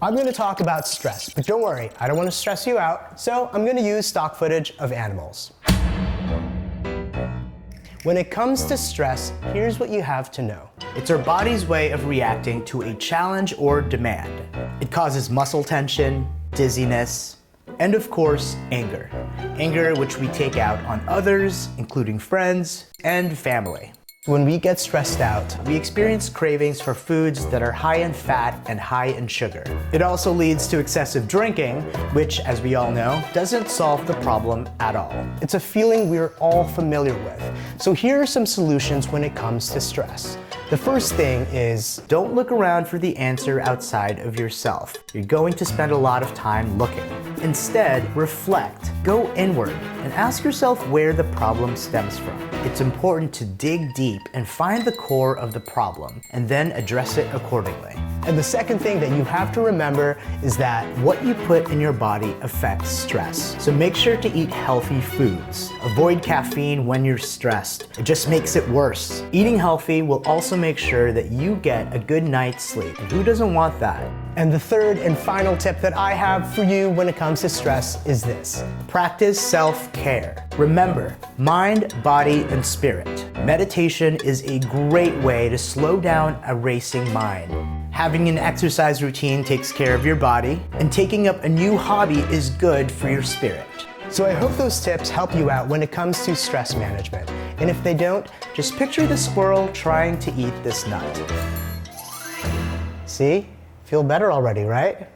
I'm going to talk about stress, but don't worry, I don't want to stress you out, so I'm going to use stock footage of animals. When it comes to stress, here's what you have to know. It's our body's way of reacting to a challenge or demand. It causes muscle tension, dizziness, and of course, anger. Anger which we take out on others, including friends and family. When we get stressed out, We experience cravings for foods that are high in fat and high in sugar. It also leads to excessive drinking, which, as we all know, doesn't solve the problem at all. it's a feeling we're all familiar with. So here are some solutions when it comes to stress. The first thing is, Don't look around for the answer outside of yourself. You're going to spend a lot of time looking. Instead, reflect, go inward, and ask yourself where the problem stems from. It's important to dig deep and find the core of the problem, and then address it accordingly. and the second thing that you have to remember is that What you put in your body affects stress, so make sure to eat healthy foods. Avoid caffeine when you're stressed. It just makes it worse. Eating healthy will also make sure that you get a good night's sleep. And who doesn't want that? And the third and final tip that I have for you when it comes to stress is this. Practice self-care. Remember, mind, body, and spirit. Meditation is a great way to slow down a racing mind. Having an exercise routine takes care of your body, and taking up a new hobby is good for your spirit. So I hope those tips help you out when it comes to stress management. And if they don't, Just picture the squirrel trying to eat this nut. see? Feel better already, right?